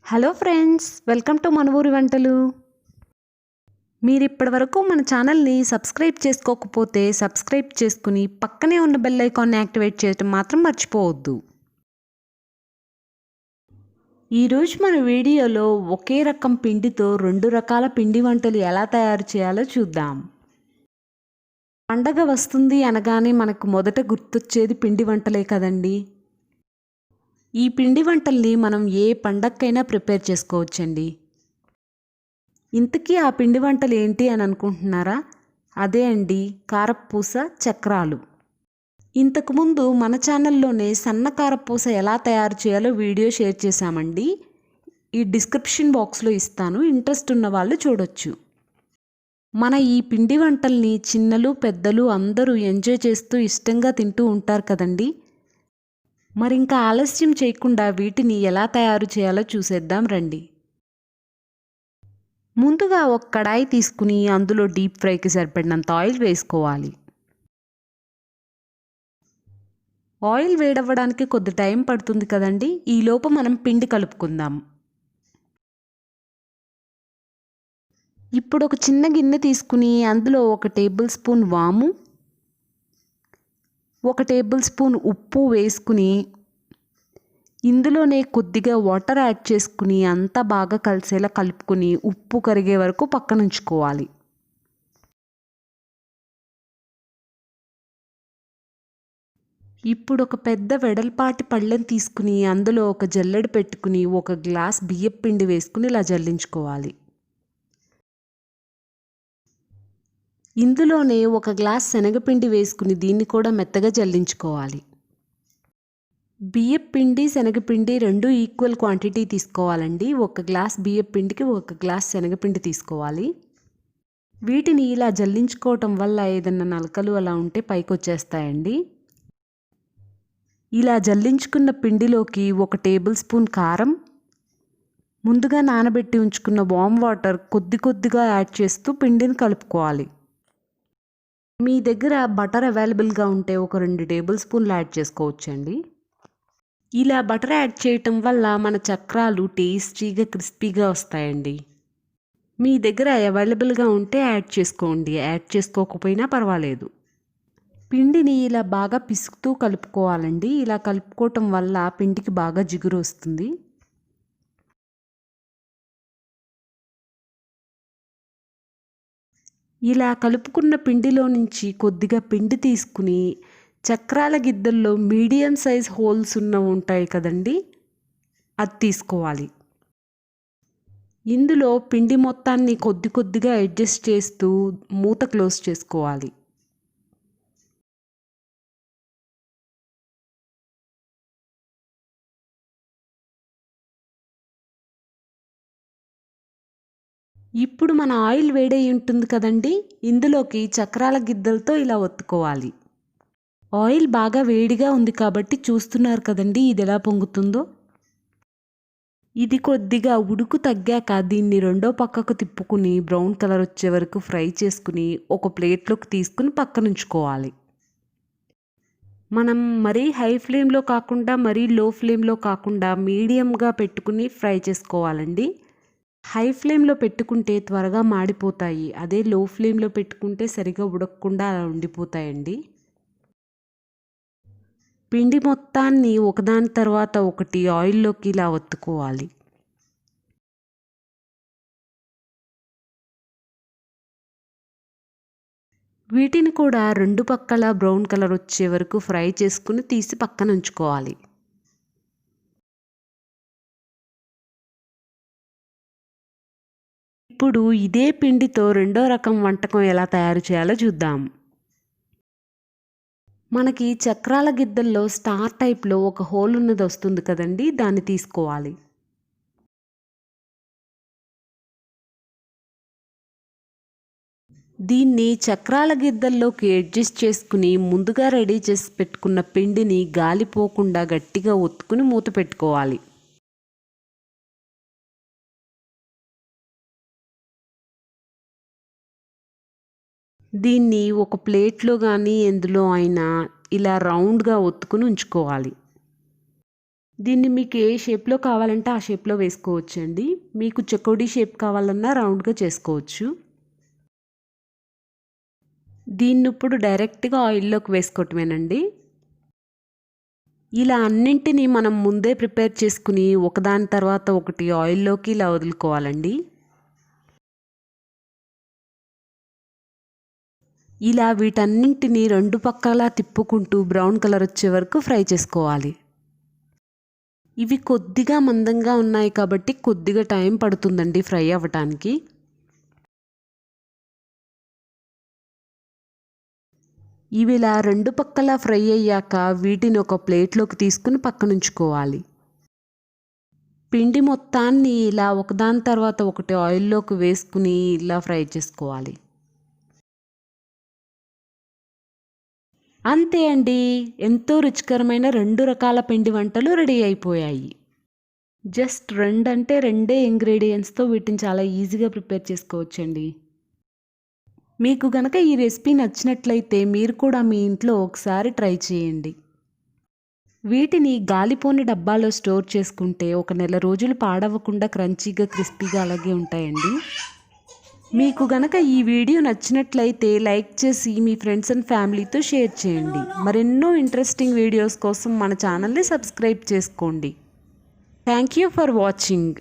Hello friends, welcome to మన ఊరి వంటలు. మీరు ఇప్పటివరకు మన ఛానల్ని సబ్స్క్రైబ్ చేసుకోకపోతే సబ్స్క్రైబ్ చేసుకుని పక్కనే ఉన్న బెల్ ఐకాన్ని యాక్టివేట్ చేయడం మాత్రం మర్చిపోవద్దు. ఈరోజు మన వీడియోలో ఒకే రకం పిండితో 2 రకాల పిండి వంటలు ఎలా తయారు చేయాలో చూద్దాం. పండగ వస్తుంది అనగానే మనకు మొదట గుర్తొచ్చేది పిండి వంటలే కదండి. ఈ పిండి వంటల్ని మనం ఏ పండగకైనా ప్రిపేర్ చేసుకోవచ్చండి. ఇంతకీ ఆ పిండి వంటలు ఏంటి అని అనుకుంటున్నారా? అదే అండి, కారపూస, చక్రాలు. ఇంతకుముందు మన ఛానల్లోనే సన్న కారపూస ఎలా తయారు చేయాలో వీడియో షేర్ చేశామండి. ఈ డిస్క్రిప్షన్ బాక్స్లో ఇస్తాను, ఇంట్రెస్ట్ ఉన్న వాళ్ళు చూడొచ్చు. మన ఈ పిండి వంటల్ని చిన్నలు పెద్దలు అందరూ ఎంజాయ్ చేస్తూ ఇష్టంగా తింటూ ఉంటారు కదండి. మరింకా ఆలస్యం చేయకుండా వీటిని ఎలా తయారు చేయాలో చూసేద్దాం రండి. ముందుగా ఒక కడాయి తీసుకుని అందులో డీప్ ఫ్రైకి సరిపడినంత ఆయిల్ వేసుకోవాలి. ఆయిల్ వేడవ్వడానికి కొద్ది టైం పడుతుంది కదండి. ఈలోపు మనం పిండి కలుపుకుందాం. ఇప్పుడు ఒక చిన్న గిన్నె తీసుకుని అందులో 1 టేబుల్ స్పూన్ వాము, 1 టేబుల్ స్పూన్ ఉప్పు వేసుకుని ఇందులోనే కొద్దిగా వాటర్ యాడ్ చేసుకుని అంతా బాగా కలిసేలా కలుపుకుని ఉప్పు కరిగే వరకు పక్కన ఉంచుకోవాలి. ఇప్పుడు ఒక పెద్ద వెడల్పాటి పళ్ళెం తీసుకుని అందులో ఒక జల్లెడ పెట్టుకుని 1 గ్లాస్ బియ్యపు పిండి వేసుకుని ఇలా జల్లించుకోవాలి. ఇందులోనే 1 గ్లాస్ శనగపిండి వేసుకుని దీన్ని కూడా మెత్తగా జల్లించుకోవాలి. బియ్యపు పిండి శనగపిండి 2 ఈక్వల్ క్వాంటిటీ తీసుకోవాలండి. 1 గ్లాస్ బియ్యపు పిండికి 1 గ్లాస్ శనగపిండి తీసుకోవాలి. వీటిని ఇలా జల్లించుకోవటం వల్ల ఏదన్నా నలకలు అలా ఉంటే పైకి వచ్చేస్తాయండి. ఇలా జల్లించుకున్న పిండిలోకి 1 టేబుల్ స్పూన్ కారం, ముందుగా నానబెట్టి ఉంచుకున్న వామ్ వాటర్ కొద్ది కొద్దిగా యాడ్ చేస్తూ పిండిని కలుపుకోవాలి. మీ దగ్గర బటర్ అవైలబుల్గా ఉంటే ఒక 2 టేబుల్ స్పూన్లు యాడ్ చేసుకోవచ్చండి. ఇలా బటర్ యాడ్ చేయటం వల్ల మన చక్రాలు టేస్టీగా క్రిస్పీగా వస్తాయండి. మీ దగ్గర అవైలబుల్గా ఉంటే యాడ్ చేసుకోండి, యాడ్ చేసుకోకపోయినా పర్వాలేదు. పిండిని ఇలా బాగా పిసుకుతూ కలుపుకోవాలండి. ఇలా కలుపుకోవటం వల్ల పిండికి బాగా జిగురు వస్తుంది. ఇలా కలుపుకున్న పిండిలో నుంచి కొద్దిగా పిండి తీసుకుని చక్రాల గిద్దల్లో మీడియం సైజ్ హోల్స్ ఉంటాయి కదండి, అది తీసుకోవాలి. ఇందులో పిండి మొత్తాన్ని కొద్ది కొద్దిగా అడ్జస్ట్ చేస్తూ మూత క్లోజ్ చేసుకోవాలి. ఇప్పుడు మన ఆయిల్ వేడై ఉంటుంది కదండి, ఇందులోకి చక్రాల గిద్దలతో ఇలా ఒత్తుకోవాలి. ఆయిల్ బాగా వేడిగా ఉంది కాబట్టి చూస్తున్నారు కదండి ఇది ఎలా పొంగుతుందో. ఇది కొద్దిగా ఉడుకు తగ్గాక దీన్ని రెండో పక్కకు తిప్పుకుని బ్రౌన్ కలర్ వచ్చే వరకు ఫ్రై చేసుకుని ఒక ప్లేట్లోకి తీసుకుని పక్కన ఉంచుకోవాలి. మనం మరీ హై ఫ్లేమ్లో కాకుండా మరీ లో ఫ్లేమ్లో కాకుండా మీడియంగా పెట్టుకుని ఫ్రై చేసుకోవాలండి. హై ఫ్లేమ్లో పెట్టుకుంటే త్వరగా మాడిపోతాయి. అదే లో ఫ్లేమ్లో పెట్టుకుంటే సరిగా ఉడకకుండా అలా ఉండిపోతాయండి. పిండి మొత్తాన్ని ఒకదాని తర్వాత ఒకటి ఆయిల్లోకి ఇలా ఒత్తుకోవాలి. వీటిని కూడా 2 పక్కల బ్రౌన్ కలర్ వచ్చే వరకు ఫ్రై చేసుకుని తీసి పక్కన ఉంచుకోవాలి. ఇప్పుడు ఇదే పిండితో రెండో రకం వంటకం ఎలా తయారు చేయాలో చూద్దాం. మనకి చక్రాల గిద్దల్లో స్టార్ టైప్లో ఒక హోల్ ఉన్నది వస్తుంది కదండి, దాన్ని తీసుకోవాలి. దీన్ని చక్రాల గిద్దల్లోకి అడ్జస్ట్ చేసుకుని ముందుగా రెడీ చేసి పెట్టుకున్న పిండిని గాలిపోకుండా గట్టిగా ఒత్తుకుని మూత పెట్టుకోవాలి. దీన్ని ఒక ప్లేట్లో కానీ ఎందులో అయినా ఇలా రౌండ్గా ఒత్తుకుని ఉంచుకోవాలి. దీన్ని మీకు ఏ షేప్లో కావాలంటే ఆ షేప్లో వేసుకోవచ్చండి. మీకు చెకోడీ షేప్ కావాలన్నా రౌండ్గా చేసుకోవచ్చు. దీన్ని ఇప్పుడు డైరెక్ట్గా ఆయిల్లోకి వేసుకోవటమేనండి. ఇలా అన్నింటినీ మనం ముందే ప్రిపేర్ చేసుకుని ఒకదాని తర్వాత ఒకటి ఆయిల్లోకి ఇలా వదులుకోవాలండి. ఇలా వీటన్నింటినీ రెండు పక్కలా తిప్పుకుంటూ బ్రౌన్ కలర్ వచ్చే వరకు ఫ్రై చేసుకోవాలి. ఇవి కొద్దిగా మందంగా ఉన్నాయి కాబట్టి కొద్దిగా టైం పడుతుందండి ఫ్రై అవ్వటానికి. ఇవి ఇలా రెండు పక్కలా ఫ్రై అయ్యాక వీటిని ఒక ప్లేట్లోకి తీసుకుని పక్కనుంచుకోవాలి. పిండి మొత్తాన్ని ఇలా ఒకదాని తర్వాత ఒకటి ఆయిల్లోకి వేసుకుని ఇలా ఫ్రై చేసుకోవాలి. అంతే అండి, ఎంతో రుచికరమైన 2 రకాల పిండి వంటలు రెడీ అయిపోయాయి. జస్ట్ 2 అంటే 2 ఇంగ్రీడియంట్స్తో వీటిని చాలా ఈజీగా ప్రిపేర్ చేసుకోవచ్చండి. మీకు గనక ఈ రెసిపీ నచ్చినట్లయితే మీరు కూడా మీ ఇంట్లో ఒకసారి ట్రై చేయండి. వీటిని గాలిపోని డబ్బాలో స్టోర్ చేసుకుంటే 1 నెల రోజులు పాడవకుండా క్రంచీగా క్రిస్పీగా అలాగే ఉంటాయండి. మీకు గనక ఈ వీడియో నచ్చినట్లయితే లైక్ చేసి మీ ఫ్రెండ్స్ అండ్ ఫ్యామిలీతో షేర్ చేయండి. మరెన్నో ఇంట్రెస్టింగ్ వీడియోస్ కోసం మన ఛానల్ని సబ్స్క్రైబ్ చేసుకోండి. Thank you for watching.